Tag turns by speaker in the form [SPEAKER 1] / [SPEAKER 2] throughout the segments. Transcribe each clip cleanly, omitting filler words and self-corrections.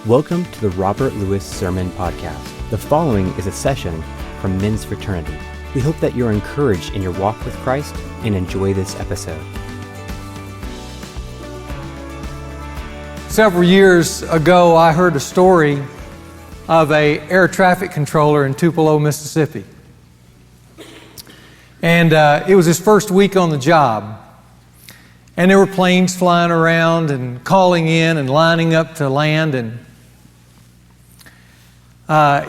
[SPEAKER 1] Welcome to the Robert Lewis Sermon Podcast. The following is a session from Men's Fraternity. We hope that you're encouraged in your walk with Christ and enjoy this episode.
[SPEAKER 2] Several years ago, I heard a story of an air traffic controller in Tupelo, Mississippi. And it was his first week on the job. And there were planes flying around and calling in and lining up to land. And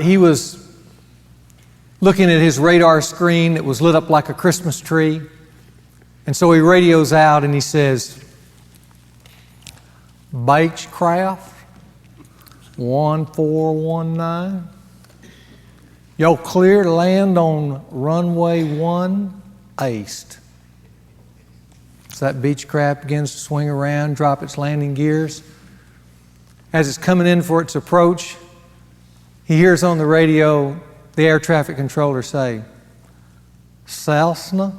[SPEAKER 2] he was looking at his radar screen that was lit up like a Christmas tree. And so he radios out and he says, "Beechcraft 1419, y'all clear to land on runway 1 east." So that Beechcraft begins to swing around, drop its landing gears. As it's coming in for its approach, he hears on the radio the air traffic controller say, "Cessna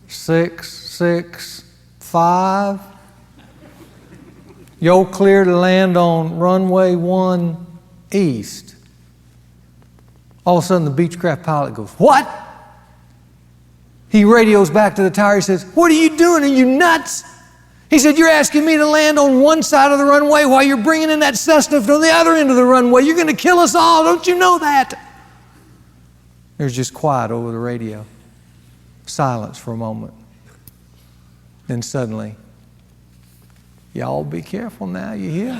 [SPEAKER 2] 665, y'all clear to land on runway 1 east." All of a sudden the Beechcraft pilot goes, "What?" He radios back to the tower. He says, "What are you doing? Are you nuts?" He said, "You're asking me to land on one side of the runway while you're bringing in that Cessna from the other end of the runway. You're going to kill us all. Don't you know that?" There's just quiet over the radio. Silence for a moment. Then suddenly, "Y'all be careful now, you hear?"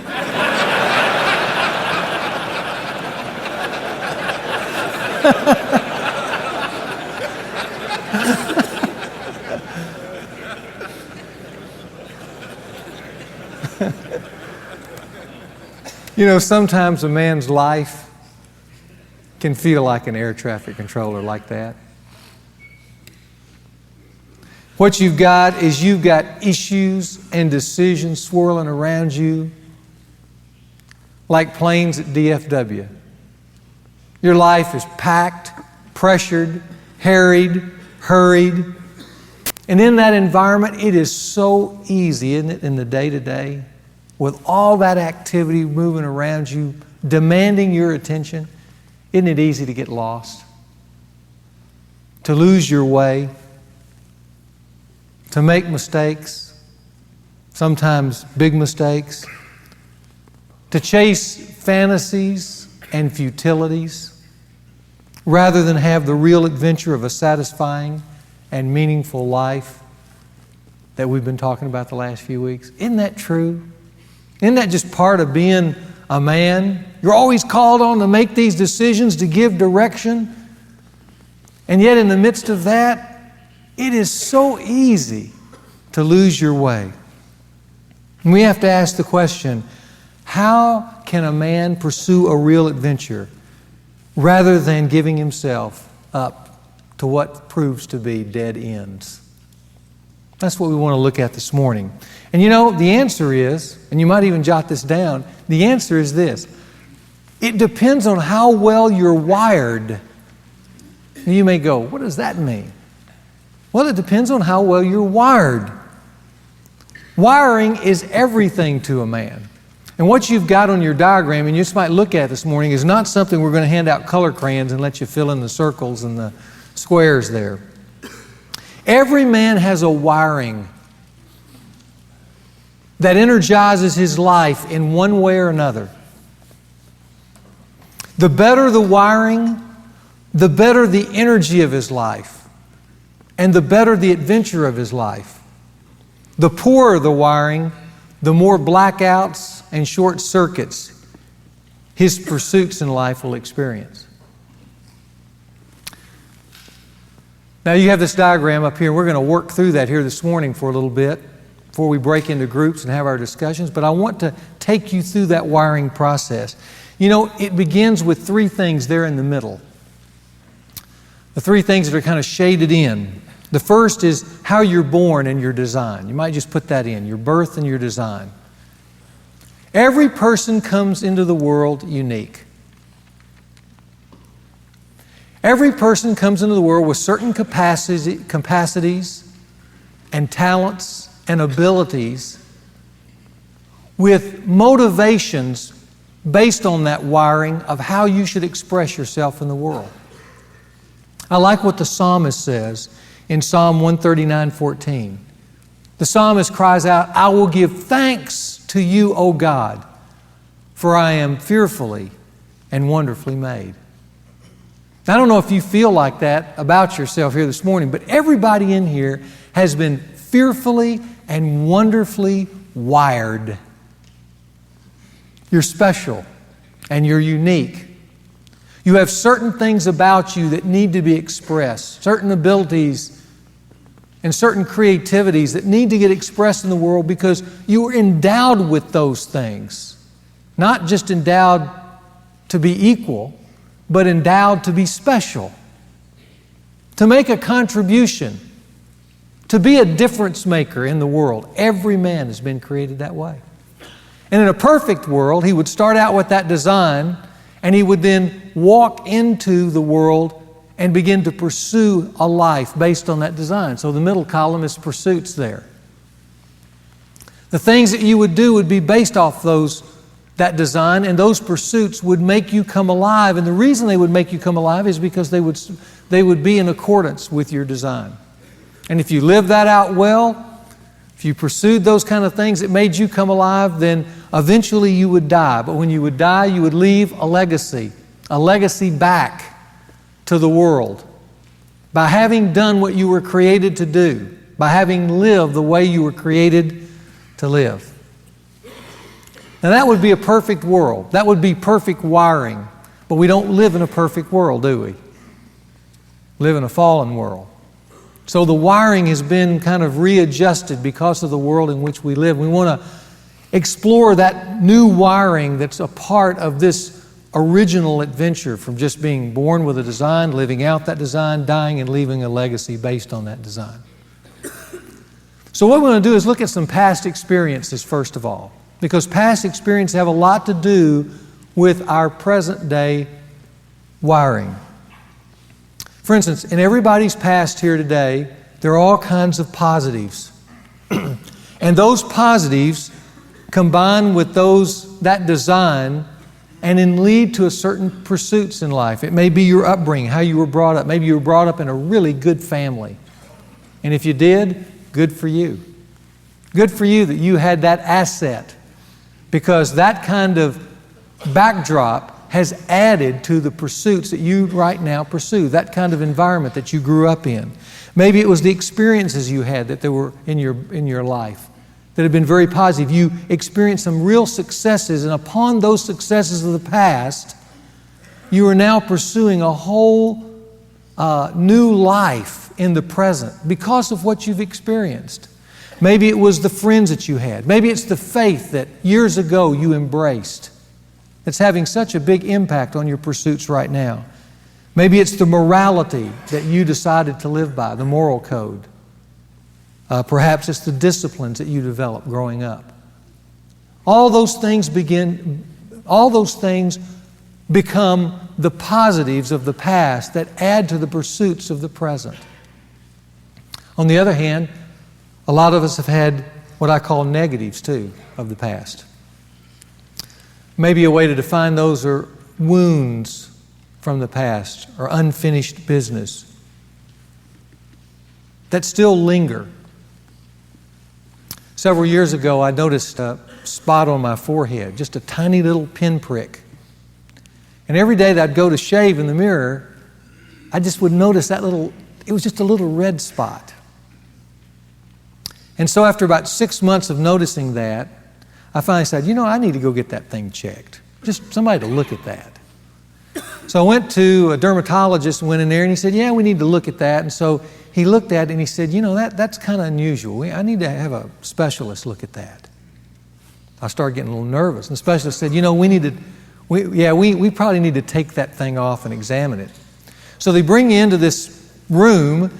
[SPEAKER 2] You know, sometimes a man's life can feel like an air traffic controller like that. What you've got is you've got issues and decisions swirling around you like planes at DFW. Your life is packed, pressured, harried, hurried. And in that environment, it is so easy, isn't it, in the day-to-day, with all that activity moving around you, demanding your attention, isn't it easy to get lost, to lose your way, to make mistakes, sometimes big mistakes, to chase fantasies and futilities, rather than have the real adventure of a satisfying and meaningful life that we've been talking about the last few weeks? Isn't that true? Isn't that just part of being a man? You're always called on to make these decisions, to give direction. And yet in the midst of that, it is so easy to lose your way. And we have to ask the question, how can a man pursue a real adventure rather than giving himself up to what proves to be dead ends? That's what we want to look at this morning. And you know, the answer is, and you might even jot this down, the answer is this: it depends on how well you're wired. And you may go, "What does that mean?" Well, it depends on how well you're wired. Wiring is everything to a man. And what you've got on your diagram, and you just might look at this morning, is not something we're going to hand out color crayons and let you fill in the circles and the squares there. Every man has a wiring that energizes his life in one way or another. The better the wiring, the better the energy of his life, and the better the adventure of his life. The poorer the wiring, the more blackouts and short circuits his pursuits in life will experience. Now you have this diagram up here. We're going to work through that here this morning for a little bit before we break into groups and have our discussions. But I want to take you through that wiring process. You know, it begins with three things there in the middle. The three things that are kind of shaded in. The first is how you're born and your design. You might just put that in, your birth and your design. Every person comes into the world unique. Every person comes into the world with certain capacities and talents and abilities, with motivations based on that wiring of how you should express yourself in the world. I like what the psalmist says in Psalm 139:14. The psalmist cries out, "I will give thanks to you, O God, for I am fearfully and wonderfully made." I don't know if you feel like that about yourself here this morning, but everybody in here has been fearfully and wonderfully wired. You're special and you're unique. You have certain things about you that need to be expressed, certain abilities and certain creativities that need to get expressed in the world because you are endowed with those things. Not just endowed to be equal, but endowed to be special, to make a contribution, to be a difference maker in the world. Every man has been created that way. And in a perfect world, he would start out with that design, and he would then walk into the world and begin to pursue a life based on that design. So the middle column is pursuits there. The things that you would do would be based off that design, and those pursuits would make you come alive. And the reason they would make you come alive is because they would be in accordance with your design. And if you lived that out well, if you pursued those kind of things that made you come alive, then eventually you would die. But when you would die, you would leave a legacy back to the world by having done what you were created to do, by having lived the way you were created to live. Now that would be a perfect world. That would be perfect wiring. But we don't live in a perfect world, do we? We live in a fallen world. So the wiring has been kind of readjusted because of the world in which we live. We want to explore that new wiring that's a part of this original adventure from just being born with a design, living out that design, dying and leaving a legacy based on that design. So what we're going to do is look at some past experiences first of all, because past experiences have a lot to do with our present day wiring. For instance, in everybody's past here today, there are all kinds of positives. And those positives combine with that design and then lead to a certain pursuits in life. It may be your upbringing, how you were brought up. Maybe you were brought up in a really good family. And if you did, good for you. Good for you that you had that asset, because that kind of backdrop has added to the pursuits that you right now pursue, that kind of environment that you grew up in. Maybe it was the experiences you had that were in your life that have been very positive. You experienced some real successes, and upon those successes of the past, you are now pursuing a whole new life in the present because of what you've experienced. Maybe it was the friends that you had. Maybe it's the faith that years ago you embraced that's having such a big impact on your pursuits right now. Maybe it's the morality that you decided to live by, the moral code. Perhaps it's the disciplines that you developed growing up. All those things become the positives of the past that add to the pursuits of the present. On the other hand, a lot of us have had what I call negatives too of the past. Maybe a way to define those are wounds from the past or unfinished business that still linger. Several years ago, I noticed a spot on my forehead, just a tiny little pinprick. And every day that I'd go to shave in the mirror, I just would notice it was just a little red spot. And so after about 6 months of noticing that, I finally said, I need to go get that thing checked. Just somebody to look at that. So I went to a dermatologist and went in there and he said, yeah, we need to look at that. And so he looked at it and he said, that's kind of unusual. I need to have a specialist look at that. I started getting a little nervous. And the specialist said, we probably need to take that thing off and examine it. So they bring you into this room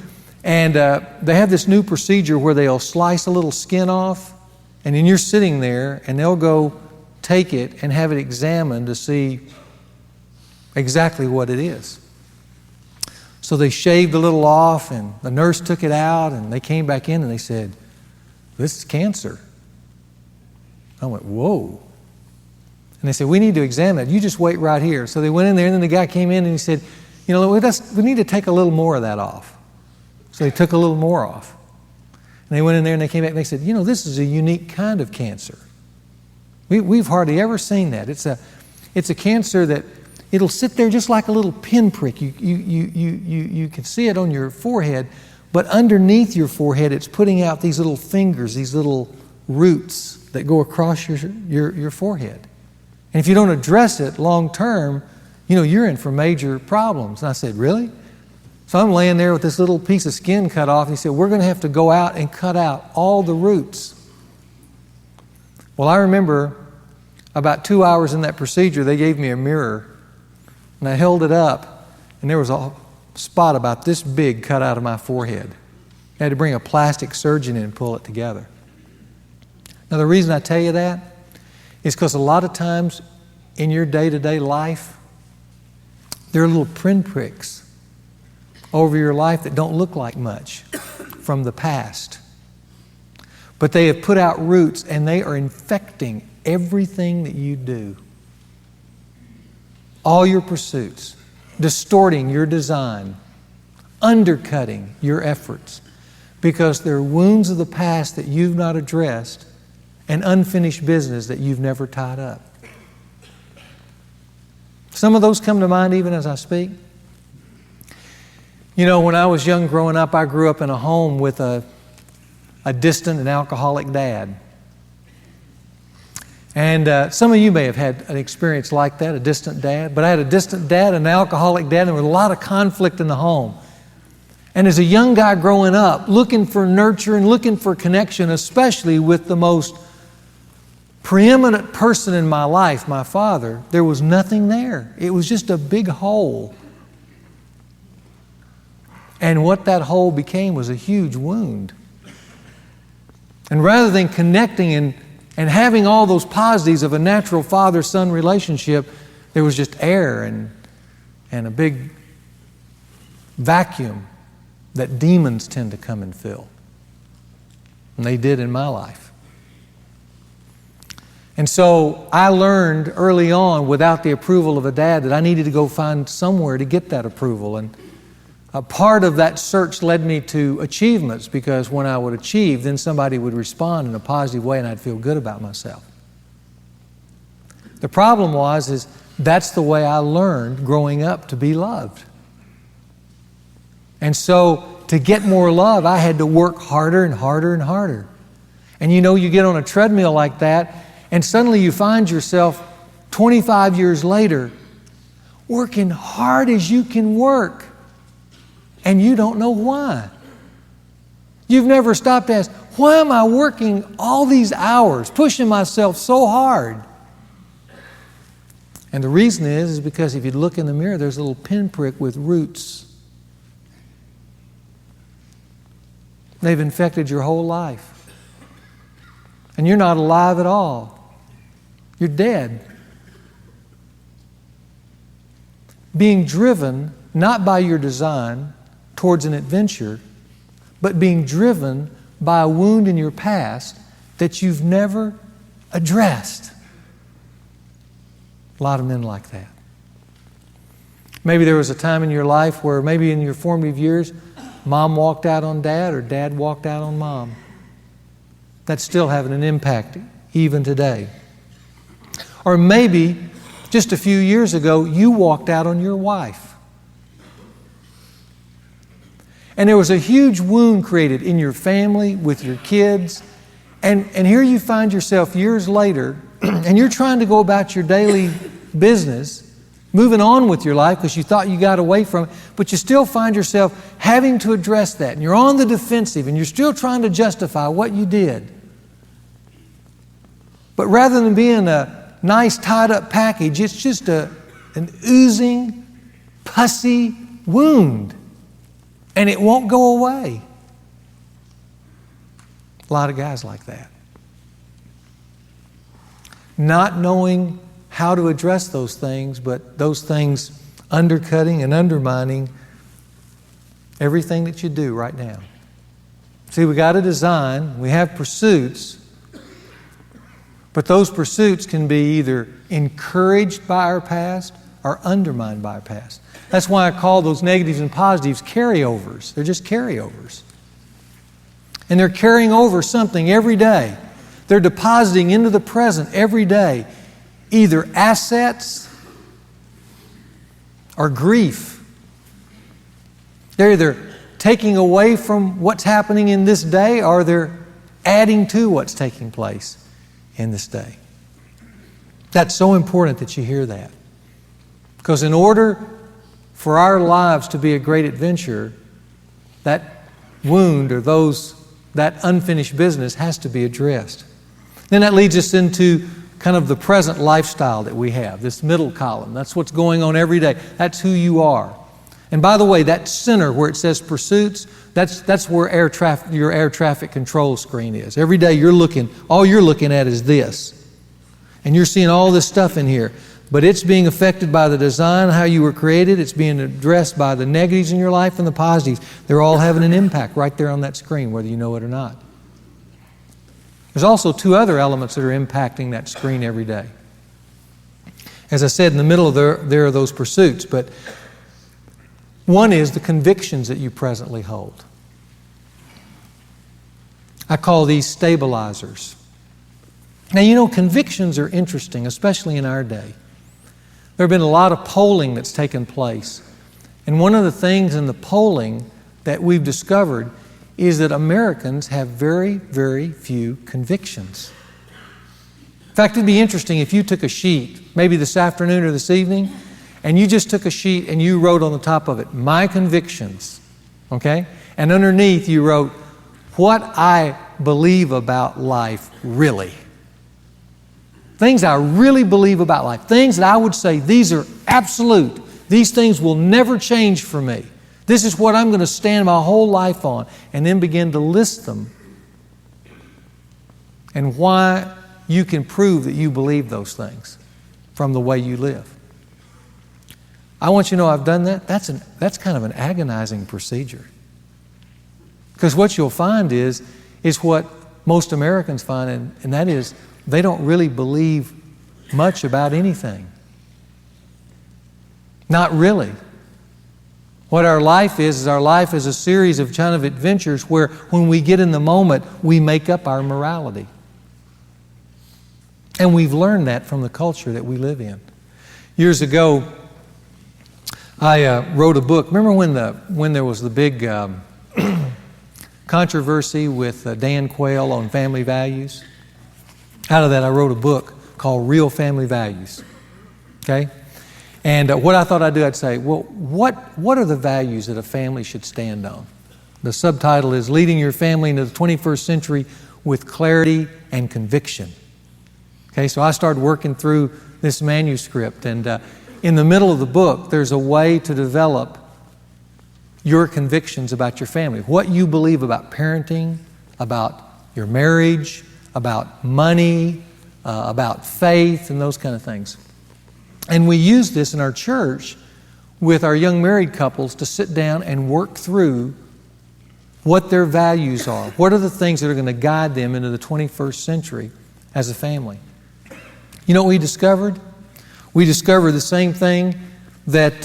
[SPEAKER 2] and they have this new procedure where they'll slice a little skin off, and then you're sitting there and they'll go take it and have it examined to see exactly what it is. So they shaved a little off and the nurse took it out and they came back in and they said, this is cancer. I went, whoa. And And they said, we need to examine it. You just wait right here. So they went in there, and then the guy came in and he said, we need to take a little more of that off. So they took a little more off. And they went in there and they came back and they said, this is a unique kind of cancer. We've hardly ever seen that. It's a cancer that it'll sit there just like a little pinprick. You can see it on your forehead, but underneath your forehead, it's putting out these little fingers, these little roots that go across your forehead. And if you don't address it long term, you're in for major problems. And I said, really? So I'm laying there with this little piece of skin cut off. And he said, we're going to have to go out and cut out all the roots. Well, I remember about 2 hours in that procedure, they gave me a mirror. And I held it up, and there was a spot about this big cut out of my forehead. I had to bring a plastic surgeon in and pull it together. Now, the reason I tell you that is because a lot of times in your day-to-day life, there are little pinpricks over your life that don't look like much from the past. But they have put out roots, and they are infecting everything that you do. All your pursuits, distorting your design, undercutting your efforts, because they're wounds of the past that you've not addressed and unfinished business that you've never tied up. Some of those come to mind even as I speak. When I was young growing up, I grew up in a home with a distant and alcoholic dad. And some of you may have had an experience like that, a distant dad. But I had a distant dad, an alcoholic dad, and there was a lot of conflict in the home. And as a young guy growing up, looking for nurture and looking for connection, especially with the most preeminent person in my life, my father, there was nothing there. It was just a big hole. And what that hole became was a huge wound. And rather than connecting and having all those positives of a natural father-son relationship, there was just air and a big vacuum that demons tend to come and fill. And they did in my life. And so I learned early on, without the approval of a dad, that I needed to go find somewhere to get that approval. And a part of that search led me to achievements, because when I would achieve, then somebody would respond in a positive way and I'd feel good about myself. The problem is that's the way I learned growing up to be loved. And so to get more love, I had to work harder and harder and harder. And you get on a treadmill like that, and suddenly you find yourself 25 years later working hard as you can work. And you don't know why. You've never stopped to ask, why am I working all these hours, pushing myself so hard? And the reason is because if you look in the mirror, there's a little pinprick with roots. They've infected your whole life. And you're not alive at all. You're dead. Being driven not by your design towards an adventure, but being driven by a wound in your past that you've never addressed. A lot of men like that. Maybe there was a time in your life where maybe in your formative years, mom walked out on dad or dad walked out on mom. That's still having an impact even today. Or maybe just a few years ago, you walked out on your wife. And there was a huge wound created in your family, with your kids. And here you find yourself years later, and you're trying to go about your daily business, moving on with your life because you thought you got away from it, but you still find yourself having to address that. And you're on the defensive, and you're still trying to justify what you did. But rather than being a nice tied-up package, it's just an oozing, pussy wound. And it won't go away. A lot of guys like that. Not knowing how to address those things, but those things undercutting and undermining everything that you do right now. See, we got a design, we have pursuits, But those pursuits can be either encouraged by our past or undermined by our past. That's why I call those negatives and positives carryovers. They're just carryovers. And they're carrying over something every day. They're depositing into the present every day either assets or grief. They're either taking away from what's happening in this day or they're adding to what's taking place in this day. That's so important that you hear that. Because in order for our lives to be a great adventure, that wound or that unfinished business has to be addressed. Then that leads us into kind of the present lifestyle that we have, this middle column. That's what's going on every day. That's who you are. And by the way, that center where it says pursuits, that's where your air traffic control screen is. Every day all you're looking at is this. And you're seeing all this stuff in here. But it's being affected by the design, how you were created. It's being addressed by the negatives in your life and the positives. They're all having an impact right there on that screen, whether you know it or not. There's also two other elements that are impacting that screen every day. As I said, in the middle there are those pursuits, but one is the convictions that you presently hold. I call these stabilizers. Now, convictions are interesting, especially in our day. There have been a lot of polling that's taken place. And one of the things in the polling that we've discovered is that Americans have very, very few convictions. In fact, it'd be interesting if you took a sheet, maybe this afternoon or this evening, and you just took a sheet and you wrote on the top of it, my convictions, okay? And underneath you wrote, what I believe about life really. Things I really believe about life. Things that I would say, these are absolute. These things will never change for me. This is what I'm going to stand my whole life on. And then begin to list them. And why you can prove that you believe those things from the way you live. I want you to know I've done that. That's kind of an agonizing procedure. Because what you'll find is what most Americans find, and that is they don't really believe much about anything. Not really. What our life is our life is a series of kind of adventures where when we get in the moment, we make up our morality. And we've learned that from the culture that we live in. Years ago, I wrote a book. Remember when there was the big controversy with Dan Quayle on family values? Out of that, I wrote a book called Real Family Values. Okay? And what I thought I'd do, I'd say, well, what are the values that a family should stand on? The subtitle is Leading Your Family into the 21st Century with Clarity and Conviction. Okay, so I started working through this manuscript, and in the middle of the book, there's a way to develop your convictions about your family. What you believe about parenting, about your marriage, about money, about faith, and those kind of things. And we use this in our church with our young married couples to sit down and work through what their values are. What are the things that are going to guide them into the 21st century as a family? You know what we discovered? We discovered the same thing that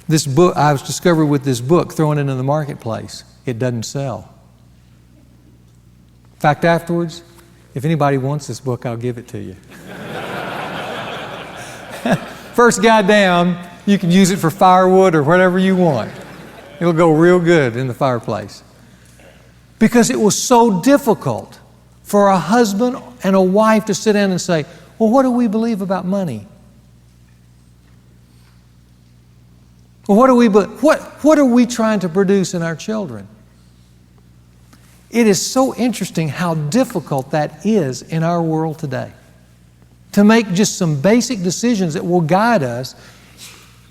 [SPEAKER 2] this book, I was discovered with this book, throwing it into the marketplace. It doesn't sell. In fact, afterwards, if anybody wants this book, I'll give it to you. First guy down, you can use it for firewood or whatever you want. It'll go real good in the fireplace. Because it was so difficult for a husband and a wife to sit down and say, well, what do we believe about money? Well, what are we trying to produce in our children? It is so interesting how difficult that is in our world today. To make just some basic decisions that will guide us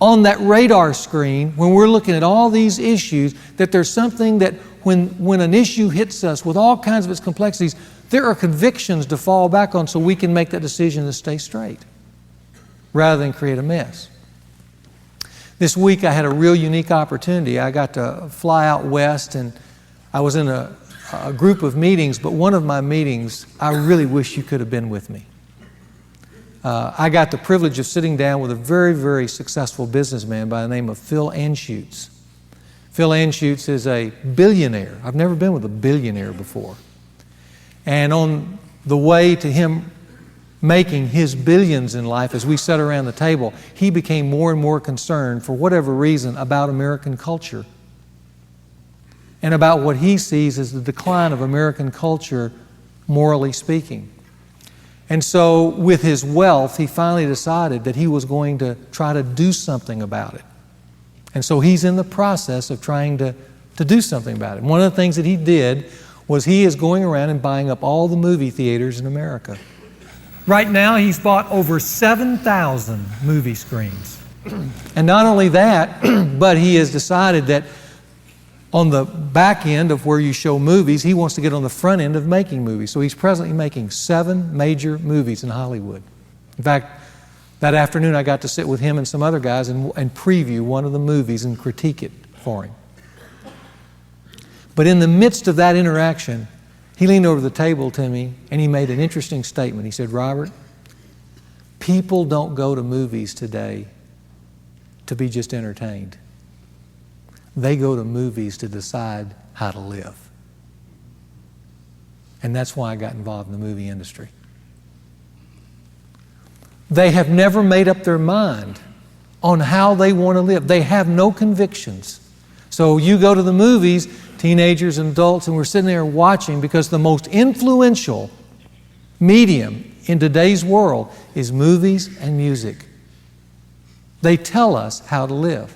[SPEAKER 2] on that radar screen when we're looking at all these issues, that there's something that when an issue hits us with all kinds of its complexities, there are convictions to fall back on so we can make that decision to stay straight rather than create a mess. This week I had a real unique opportunity. I got to fly out west, and I was in a group of meetings, but one of my meetings, I really wish you could have been with me. I got the privilege of sitting down with a very, very successful businessman by the name of Phil Anschutz. Phil Anschutz is a billionaire. I've never been with a billionaire before. And on the way to him making his billions in life, as we sat around the table, he became more and more concerned, for whatever reason, about American culture and about what he sees as the decline of American culture, morally speaking. And so with his wealth, he finally decided that he was going to try to do something about it. And so he's in the process of trying to do something about it. One of the things that he did was he is going around and buying up all the movie theaters in America. Right now, he's bought over 7,000 movie screens. And not only that, but he has decided that on the back end of where you show movies, he wants to get on the front end of making movies. So he's presently making 7 major movies in Hollywood. In fact, that afternoon I got to sit with him and some other guys and preview one of the movies and critique it for him. But in the midst of that interaction, he leaned over the table to me and he made an interesting statement. He said, "Robert, people don't go to movies today to be just entertained. They go to movies to decide how to live." And that's why I got involved in the movie industry. They have never made up their mind on how they want to live. They have no convictions. So you go to the movies, teenagers and adults, and we're sitting there watching because the most influential medium in today's world is movies and music. They tell us how to live.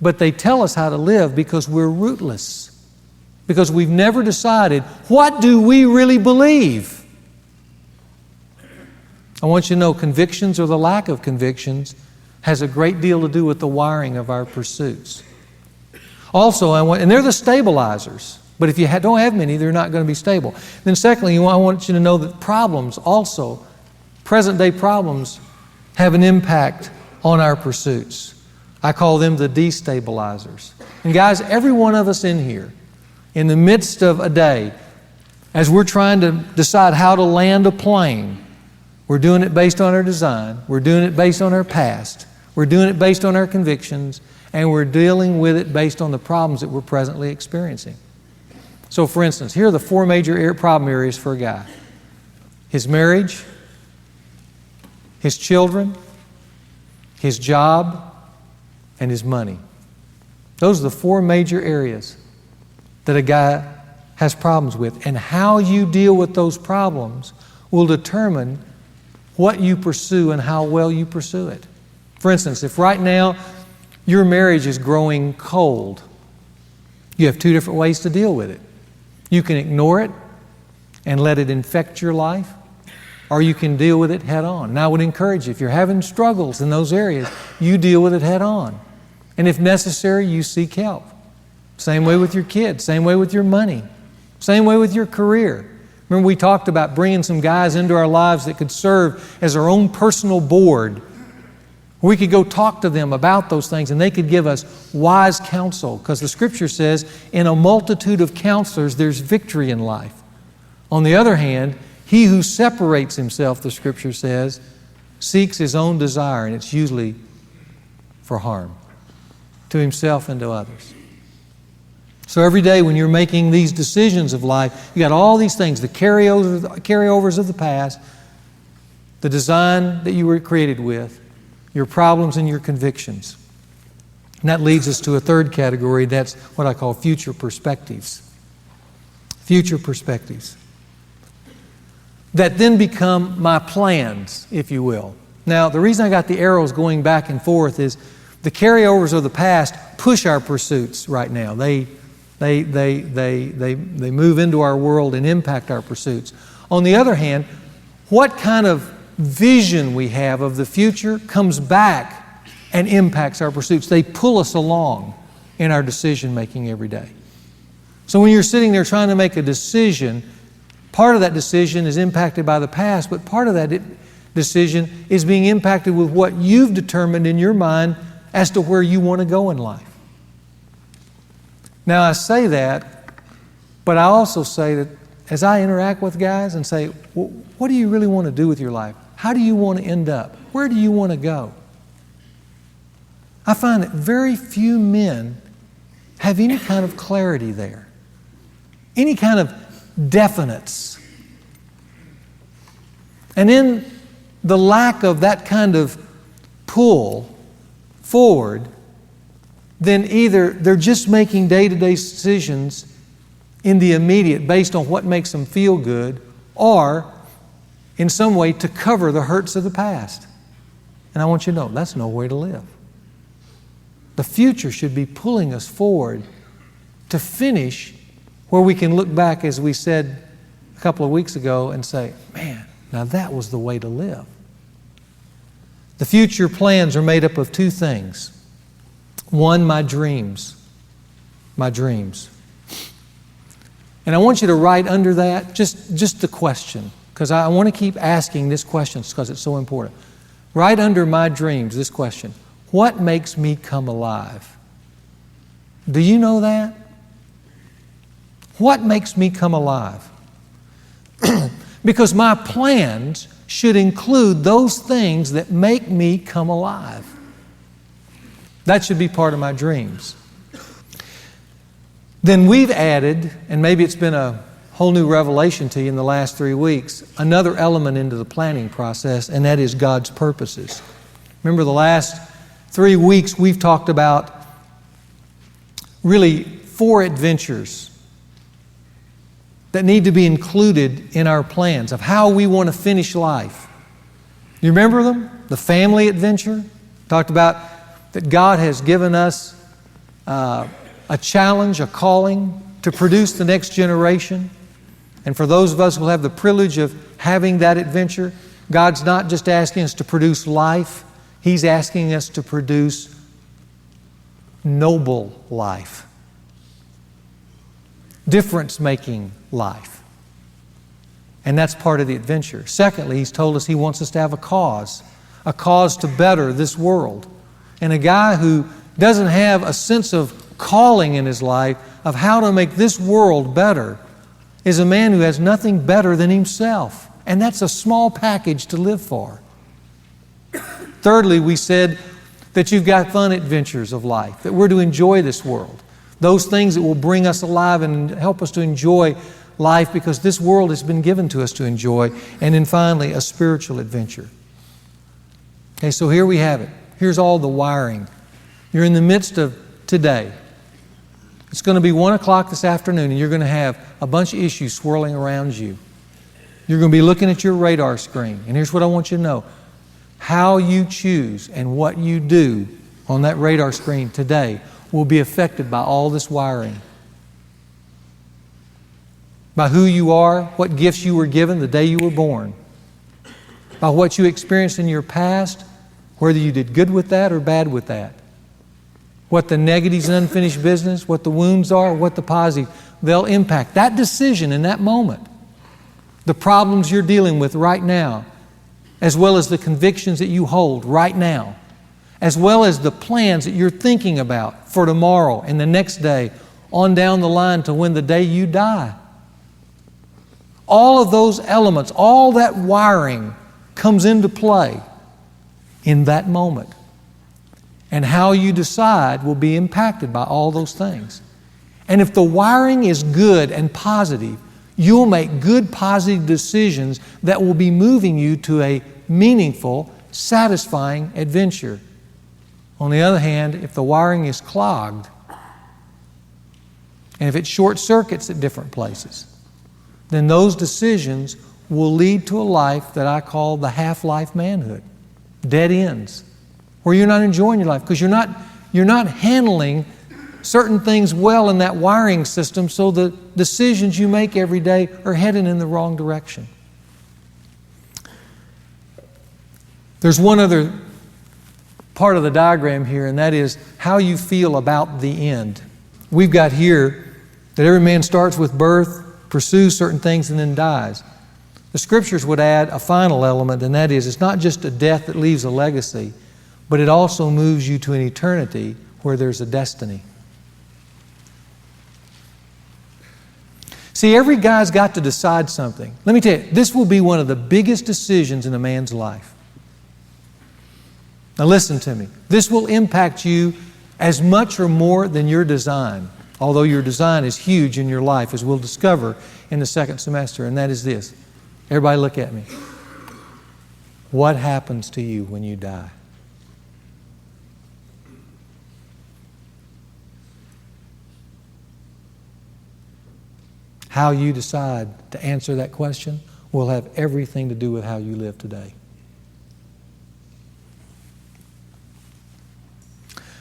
[SPEAKER 2] But they tell us how to live because we're rootless. Because we've never decided, what do we really believe? I want you to know convictions or the lack of convictions has a great deal to do with the wiring of our pursuits. Also, and they're the stabilizers. But if you don't have many, they're not going to be stable. Then secondly, I want you to know that problems also, present-day problems, have an impact on our pursuits. I call them the destabilizers. And guys, every one of us in here, in the midst of a day, as we're trying to decide how to land a plane, we're doing it based on our design, we're doing it based on our past, we're doing it based on our convictions, and we're dealing with it based on the problems that we're presently experiencing. So for instance, here are the 4 major problem areas for a guy. His marriage, his children, his job, and his money. Those are the 4 major areas that a guy has problems with. And how you deal with those problems will determine what you pursue and how well you pursue it. For instance, if right now your marriage is growing cold, you have 2 different ways to deal with it. You can ignore it and let it infect your life, or you can deal with it head on. And I would encourage you, if you're having struggles in those areas, you deal with it head on. And if necessary, you seek help. Same way with your kids, same way with your money, same way with your career. Remember, we talked about bringing some guys into our lives that could serve as our own personal board. We could go talk to them about those things and they could give us wise counsel, because the Scripture says, in a multitude of counselors, there's victory in life. On the other hand, he who separates himself, the Scripture says, seeks his own desire, and it's usually for harm to himself and to others. So every day when you're making these decisions of life, you got all these things, the carryovers of the past, the design that you were created with, your problems and your convictions. And that leads us to a third category. That's what I call future perspectives. Future perspectives. That then become my plans, if you will. Now, the reason I got the arrows going back and forth is the carryovers of the past push our pursuits right now. They move into our world and impact our pursuits. On the other hand, what kind of vision we have of the future comes back and impacts our pursuits. They pull us along in our decision making every day. So when you're sitting there trying to make a decision, part of that decision is impacted by the past, but part of that decision is being impacted with what you've determined in your mind as to where you want to go in life. Now, I say that, but I also say that as I interact with guys and say, well, what do you really want to do with your life? How do you want to end up? Where do you want to go? I find that very few men have any kind of clarity there, any kind of definites. And in the lack of that kind of pull forward, then either they're just making day-to-day decisions in the immediate based on what makes them feel good, or in some way to cover the hurts of the past. And I want you to know, that's no way to live. The future should be pulling us forward to finish where we can look back, as we said a couple of weeks ago, and say, man, now that was the way to live. The future plans are made up of two things. One, my dreams. My dreams. And I want you to write under that just the question, because I want to keep asking this question because it's so important. Write under my dreams this question: what makes me come alive? Do you know that? What makes me come alive? Because my plans should include those things that make me come alive. That should be part of my dreams. Then we've added, and maybe it's been a whole new revelation to you in the last 3 weeks, another element into the planning process, and that is God's purposes. Remember, the last 3 weeks we've talked about really 4 adventures that need to be included in our plans of how we want to finish life. You remember them? The family adventure. Talked about that God has given us a challenge, a calling to produce the next generation. And for those of us who have the privilege of having that adventure, God's not just asking us to produce life, He's asking us to produce noble life. Difference-making life. And that's part of the adventure. Secondly, He's told us He wants us to have a cause to better this world. And a guy who doesn't have a sense of calling in his life of how to make this world better is a man who has nothing better than himself. And that's a small package to live for. Thirdly, we said that you've got fun adventures of life, that we're to enjoy this world. Those things that will bring us alive and help us to enjoy life, because this world has been given to us to enjoy. And then finally, a spiritual adventure. Okay, so here we have it. Here's all the wiring. You're in the midst of today. It's going to be 1 o'clock this afternoon, and you're going to have a bunch of issues swirling around you. You're going to be looking at your radar screen. And here's what I want you to know. How you choose and what you do on that radar screen today will be affected by all this wiring. By who you are, what gifts you were given the day you were born. By what you experienced in your past, whether you did good with that or bad with that. What the negatives and unfinished business, what the wounds are, what the positive, they'll impact that decision in that moment. The problems you're dealing with right now, as well as the convictions that you hold right now, as well as the plans that you're thinking about for tomorrow and the next day, on down the line to when the day you die. All of those elements, all that wiring comes into play in that moment. And how you decide will be impacted by all those things. And if the wiring is good and positive, you'll make good, positive decisions that will be moving you to a meaningful, satisfying adventure. On the other hand, if the wiring is clogged, and if it short circuits at different places, then those decisions will lead to a life that I call the half-life manhood. Dead ends. Where you're not enjoying your life because you're not handling certain things well in that wiring system, so the decisions you make every day are heading in the wrong direction. There's one other part of the diagram here, and that is how you feel about the end. We've got here that every man starts with birth, pursues certain things, and then dies. The Scriptures would add a final element, and that is it's not just a death that leaves a legacy, but it also moves you to an eternity where there's a destiny. See, every guy's got to decide something. Let me tell you, this will be one of the biggest decisions in a man's life. Now listen to me. This will impact you as much or more than your design, although your design is huge in your life, as we'll discover in the second semester, and that is this. Everybody look at me. What happens to you when you die? How you decide to answer that question will have everything to do with how you live today.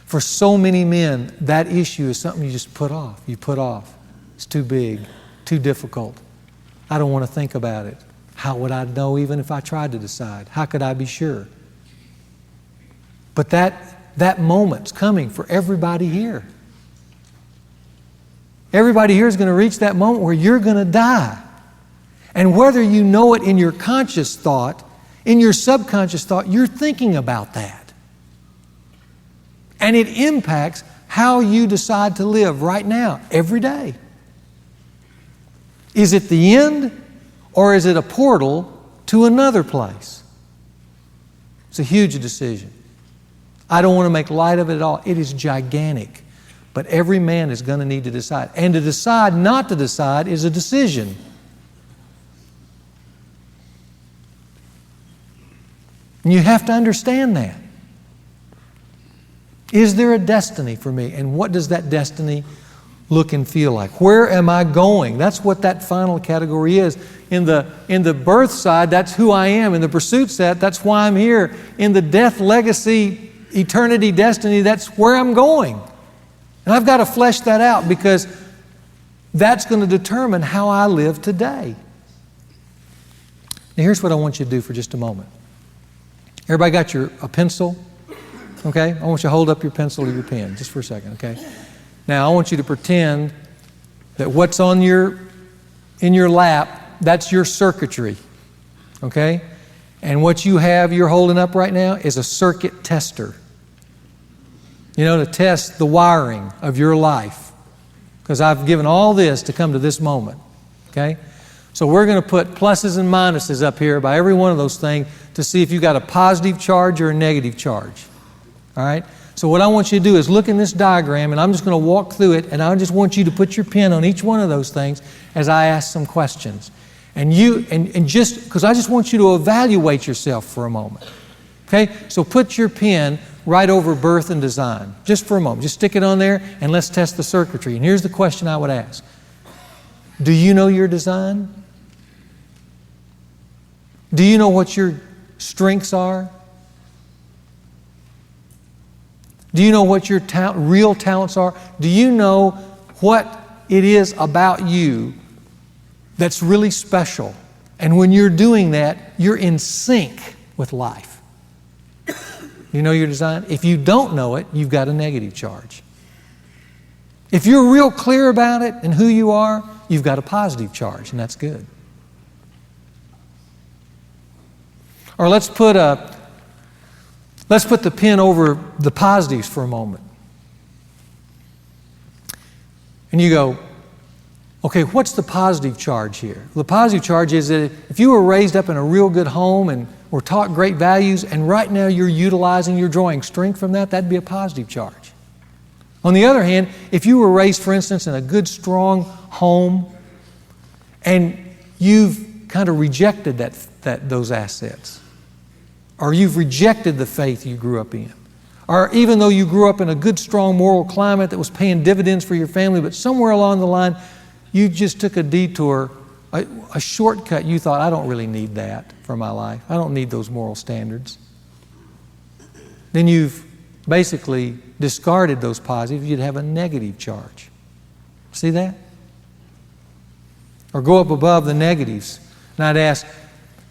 [SPEAKER 2] For so many men, that issue is something you just put off. You put off. It's too big, too difficult. I don't want to think about it. How would I know even if I tried to decide? How could I be sure? But that moment's coming for everybody here. Everybody here is going to reach that moment where you're going to die. And whether you know it in your conscious thought, in your subconscious thought, you're thinking about that. And it impacts how you decide to live right now, every day. Is it the end, or is it a portal to another place? It's a huge decision. I don't want to make light of it at all. It is gigantic. But every man is going to need to decide. And to decide not to decide is a decision. And you have to understand that. Is there a destiny for me? And what does that destiny look and feel like? Where am I going? That's what that final category is. In the birth side, that's who I am. In the pursuit set, that's why I'm here. In the death, legacy, eternity, destiny, that's where I'm going. And I've got to flesh that out because that's going to determine how I live today. Now here's what I want you to do for just a moment. Everybody got a pencil? Okay? I want you to hold up your pencil or your pen just for a second, okay? Now I want you to pretend that what's in your lap, that's your circuitry. Okay? And what you're holding up right now is a circuit tester. You know, to test the wiring of your life. Because I've given all this to come to this moment. Okay? So we're going to put pluses and minuses up here by every one of those things to see if you've got a positive charge or a negative charge. All right? So what I want you to do is look in this diagram, and I'm just going to walk through it, and I just want you to put your pen on each one of those things as I ask some questions. And just because I just want you to evaluate yourself for a moment. Okay? So put your pen right over birth and design, just for a moment. Just stick it on there, and let's test the circuitry. And here's the question I would ask. Do you know your design? Do you know what your strengths are? Do you know what your real talents are? Do you know what it is about you that's really special? And when you're doing that, you're in sync with life. You know your design? If you don't know it, you've got a negative charge. If you're real clear about it and who you are, you've got a positive charge, and that's good. Or let's put the pen over the positives for a moment. And you go, okay, what's the positive charge here? The positive charge is that if you were raised up in a real good home and were taught great values, and right now you're drawing strength from that, that'd be a positive charge. On the other hand, if you were raised, for instance, in a good, strong home, and you've kind of rejected those assets, or you've rejected the faith you grew up in, or even though you grew up in a good, strong moral climate that was paying dividends for your family, but somewhere along the line, you just took a detour, a shortcut. You thought, I don't really need that for my life. I don't need those moral standards. Then you've basically discarded those positives. You'd have a negative charge. See that? Or go up above the negatives. And I'd ask,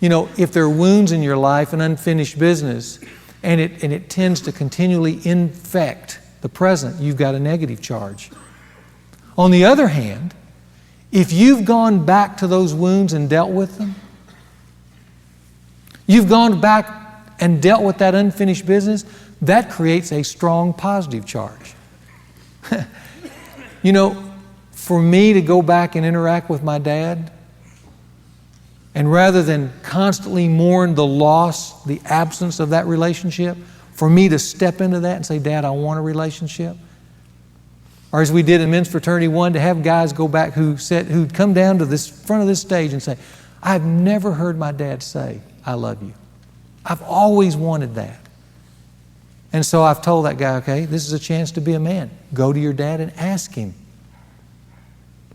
[SPEAKER 2] if there are wounds in your life, an unfinished business, and it tends to continually infect the present, you've got a negative charge. On the other hand, if you've gone back to those wounds and dealt with them, you've gone back and dealt with that unfinished business, that creates a strong positive charge. for me to go back and interact with my dad, and rather than constantly mourn the loss, the absence of that relationship, for me to step into that and say, Dad, I want a relationship. Or as we did in Men's Fraternity 1, to have guys go back who'd come down to this front of this stage and say, I've never heard my dad say, I love you. I've always wanted that. And so I've told that guy, okay, this is a chance to be a man. Go to your dad and ask him.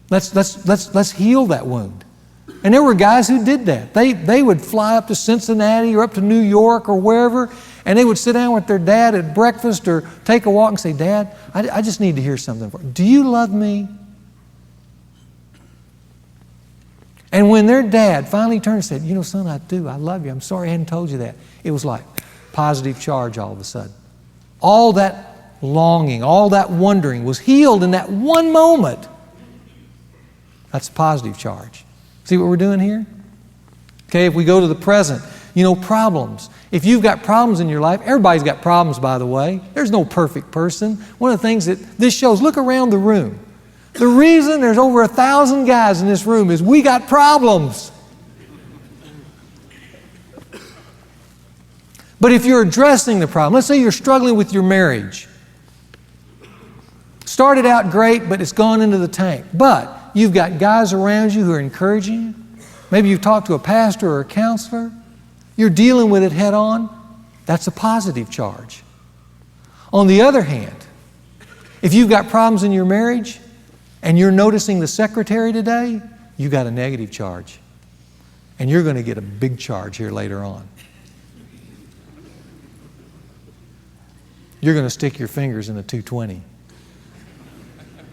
[SPEAKER 2] Let's heal that wound. And there were guys who did that. They would fly up to Cincinnati or up to New York or wherever, and they would sit down with their dad at breakfast or take a walk and say, Dad, I just need to hear something. Do you love me? And when their dad finally turned and said, you know, son, I do. I love you. I'm sorry I hadn't told you that. It was like positive charge all of a sudden. All that longing, all that wondering was healed in that one moment. That's positive charge. See what we're doing here? Okay, if we go to the present, you know, problems. If you've got problems in your life, everybody's got problems, by the way. There's no perfect person. One of the things that this shows, look around the room. The reason there's over 1,000 guys in this room is we got problems. But if you're addressing the problem, let's say you're struggling with your marriage. Started out great, but it's gone into the tank. But you've got guys around you who are encouraging you. Maybe you've talked to a pastor or a counselor. You're dealing with it head on. That's a positive charge. On the other hand, if you've got problems in your marriage and you're noticing the secretary today, you got a negative charge. And you're going to get a big charge here later on. You're going to stick your fingers in the 220.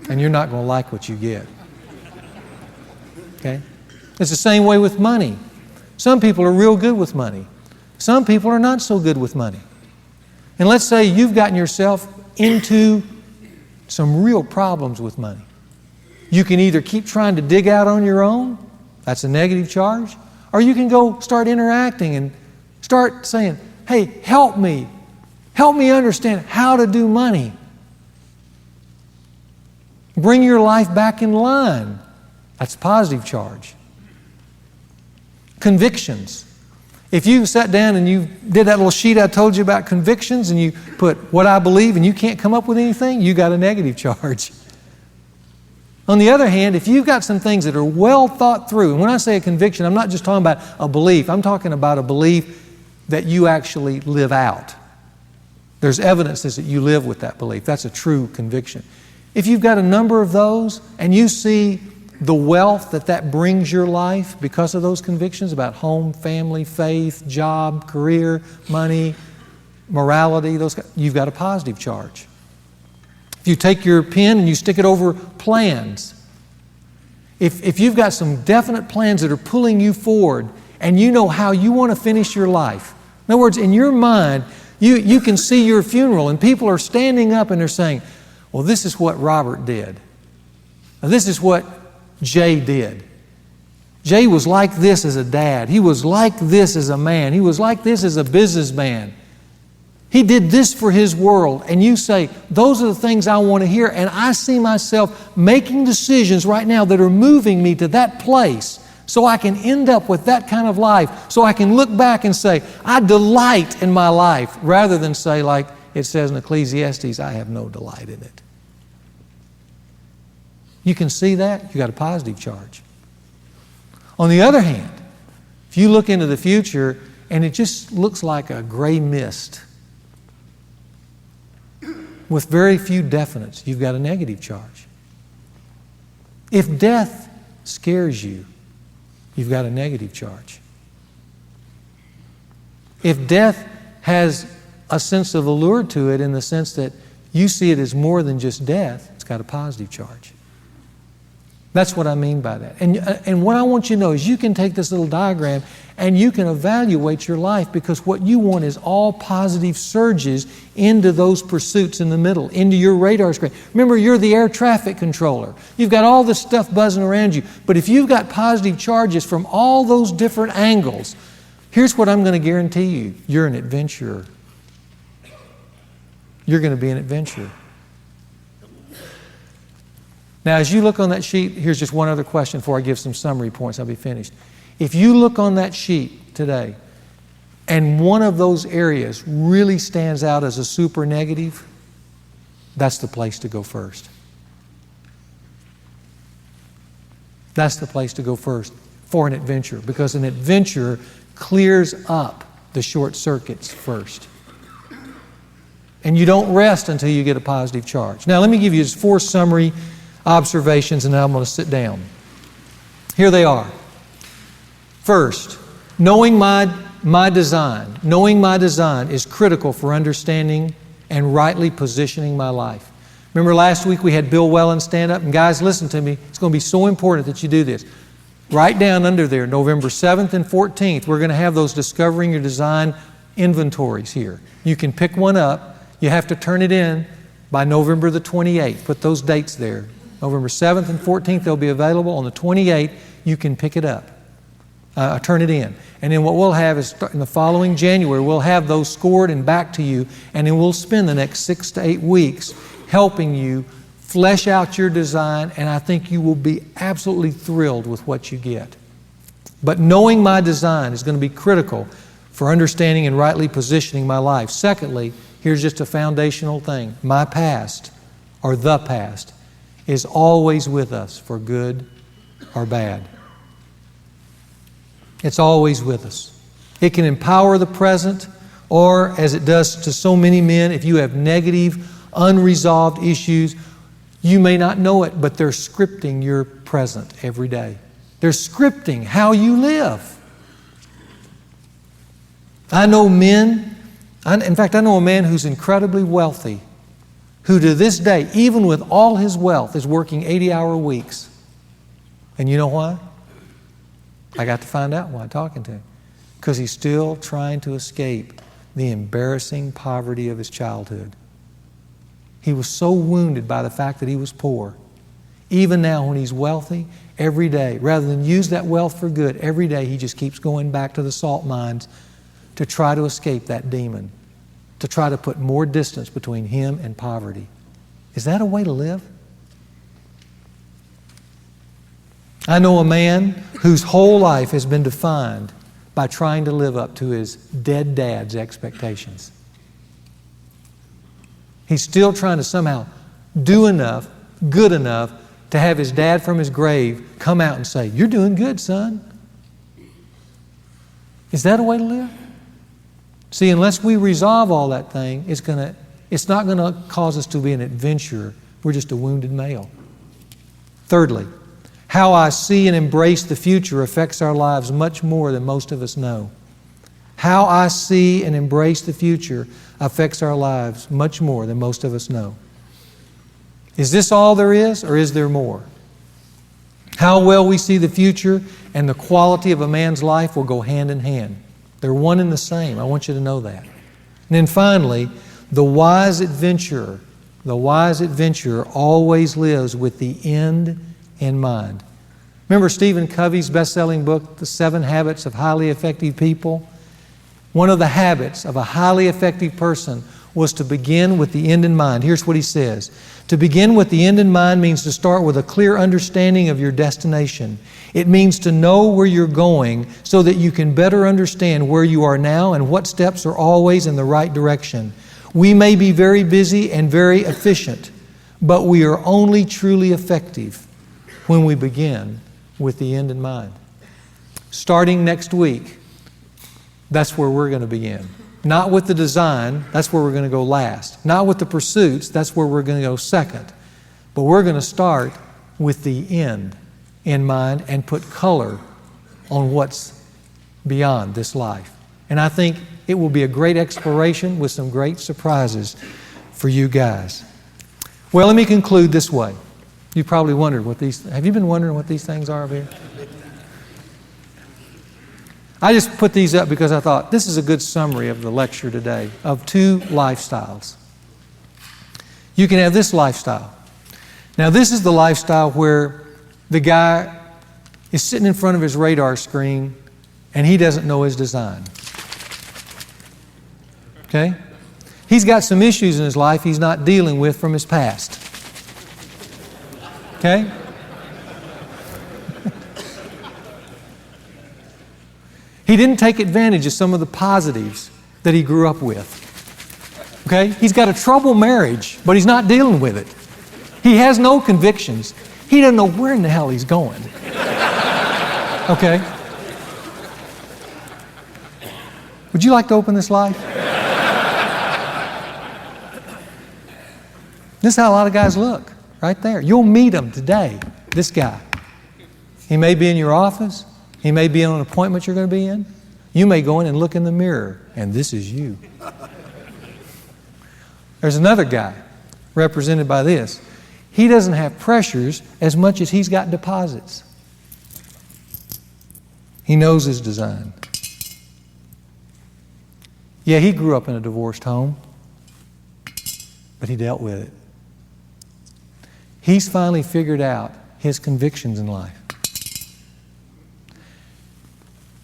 [SPEAKER 2] And you're not going to like what you get. Okay? It's the same way with money. Some people are real good with money. Some people are not so good with money. And let's say you've gotten yourself into some real problems with money. You can either keep trying to dig out on your own, that's a negative charge, or you can go start interacting and start saying, hey, help me. Help me understand how to do money. Bring your life back in line. That's a positive charge. Convictions. If you sat down and you did that little sheet I told you about convictions and you put what I believe and you can't come up with anything, you got a negative charge. On the other hand, if you've got some things that are well thought through, and when I say a conviction, I'm not just talking about a belief, I'm talking about a belief that you actually live out. There's evidence that you live with that belief. That's a true conviction. If you've got a number of those and you see the wealth that brings your life because of those convictions about home, family, faith, job, career, money, morality, you've got a positive charge. If you take your pen and you stick it over plans, if you've got some definite plans that are pulling you forward and you know how you want to finish your life, in other words, in your mind, you can see your funeral and people are standing up and they're saying, well, this is what Robert did. Now, this is what Jay did. Jay was like this as a dad. He was like this as a man. He was like this as a businessman. He did this for his world. And you say, those are the things I want to hear. And I see myself making decisions right now that are moving me to that place so I can end up with that kind of life. So I can look back and say, I delight in my life, rather than say, like it says in Ecclesiastes, I have no delight in it. You can see that, you got a positive charge. On the other hand, if you look into the future and it just looks like a gray mist with very few definites, you've got a negative charge. If death scares you, you've got a negative charge. If death has a sense of allure to it in the sense that you see it as more than just death, it's got a positive charge. That's what I mean by that. And what I want you to know is you can take this little diagram and you can evaluate your life, because what you want is all positive surges into those pursuits in the middle, into your radar screen. Remember, you're the air traffic controller. You've got all this stuff buzzing around you. But if you've got positive charges from all those different angles, here's what I'm going to guarantee you. You're an adventurer. You're going to be an adventurer. Now, as you look on that sheet, here's just one other question before I give some summary points. I'll be finished. If you look on that sheet today, and one of those areas really stands out as a super negative, that's the place to go first. That's the place to go first for an adventure, because an adventure clears up the short circuits first. And you don't rest until you get a positive charge. Now, let me give you just 4 summary observations, and then I'm going to sit down. Here they are. First, knowing my design is critical for understanding and rightly positioning my life. Remember last week we had Bill Wellen stand up, and guys, listen to me. It's going to be so important that you do this. Write down under there, November 7th and 14th, we're going to have those Discovering Your Design inventories here. You can pick one up. You have to turn it in by November the 28th. Put those dates there. November 7th and 14th, they'll be available. On the 28th, you can pick it up. Turn it in. And then what we'll have is in the following January, we'll have those scored and back to you, and then we'll spend the next 6 to 8 weeks helping you flesh out your design, and I think you will be absolutely thrilled with what you get. But knowing my design is going to be critical for understanding and rightly positioning my life. Secondly, here's just a foundational thing. My past, or the past, is always with us for good or bad. It's always with us. It can empower the present, or as it does to so many men, if you have negative, unresolved issues, you may not know it, but they're scripting your present every day. They're scripting how you live. I know men, in fact, I know a man who's incredibly wealthy, who to this day, even with all his wealth, is working 80-hour weeks. And you know why? I got to find out why talking to him. Because he's still trying to escape the embarrassing poverty of his childhood. He was so wounded by the fact that he was poor. Even now when he's wealthy, every day, rather than use that wealth for good, every day he just keeps going back to the salt mines to try to escape that demon, to try to put more distance between him and poverty. Is that a way to live? I know a man whose whole life has been defined by trying to live up to his dead dad's expectations. He's still trying to somehow do enough, good enough, to have his dad from his grave come out and say, "You're doing good, son." Is that a way to live? See, unless we resolve all that thing, it's not going to cause us to be an adventurer. We're just a wounded male. Thirdly, how I see and embrace the future affects our lives much more than most of us know. How I see and embrace the future affects our lives much more than most of us know. Is this all there is, or is there more? How well we see the future and the quality of a man's life will go hand in hand. They're one and the same. I want you to know that. And then finally, the wise adventurer always lives with the end in mind. Remember Stephen Covey's best-selling book, The 7 Habits of Highly Effective People? One of the habits of a highly effective person was to begin with the end in mind. Here's what he says. To begin with the end in mind means to start with a clear understanding of your destination. It means to know where you're going so that you can better understand where you are now and what steps are always in the right direction. We may be very busy and very efficient, but we are only truly effective when we begin with the end in mind. Starting next week, that's where we're going to begin. Not with the design, that's where we're going to go last. Not with the pursuits, that's where we're going to go second. But we're going to start with the end in mind and put color on what's beyond this life. And I think it will be a great exploration with some great surprises for you guys. Well, let me conclude this way. You probably wondered have you been wondering what these things are over here? I just put these up because I thought this is a good summary of the lecture today of 2 lifestyles. You can have this lifestyle. Now, this is the lifestyle where the guy is sitting in front of his radar screen and he doesn't know his design. Okay? He's got some issues in his life he's not dealing with from his past. Okay? He didn't take advantage of some of the positives that he grew up with. Okay? He's got a troubled marriage, but he's not dealing with it. He has no convictions. He doesn't know where in the hell he's going. Okay? Would you like to open this life? This is how a lot of guys look, right there. You'll meet him today, this guy. He may be in your office. He may be in an appointment you're going to be in. You may go in and look in the mirror, and this is you. There's another guy represented by this. He doesn't have pressures as much as he's got deposits. He knows his design. Yeah, he grew up in a divorced home, but he dealt with it. He's finally figured out his convictions in life.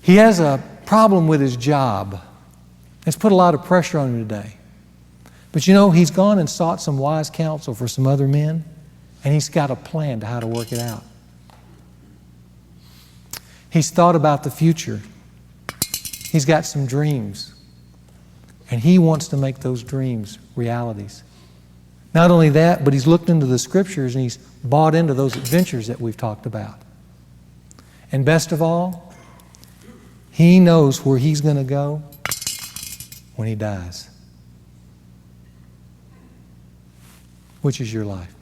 [SPEAKER 2] He has a problem with his job. It's put a lot of pressure on him today. But you know, he's gone and sought some wise counsel for some other men, and he's got a plan to how to work it out. He's thought about the future. He's got some dreams, and he wants to make those dreams realities. Not only that, but he's looked into the Scriptures and he's bought into those adventures that we've talked about. And best of all, he knows where he's going to go when he dies. Which is your life.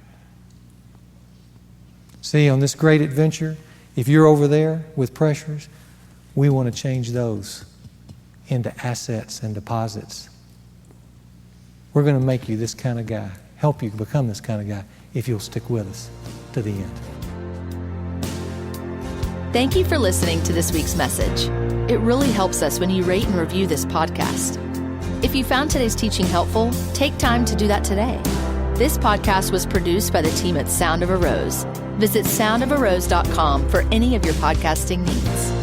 [SPEAKER 2] See, on this great adventure, if you're over there with pressures, we want to change those into assets and deposits. We're going to make you this kind of guy, help you become this kind of guy, if you'll stick with us to the end.
[SPEAKER 3] Thank you for listening to this week's message. It really helps us when you rate and review this podcast. If you found today's teaching helpful, take time to do that today. This podcast was produced by the team at Sound of a Rose. Visit soundofarose.com for any of your podcasting needs.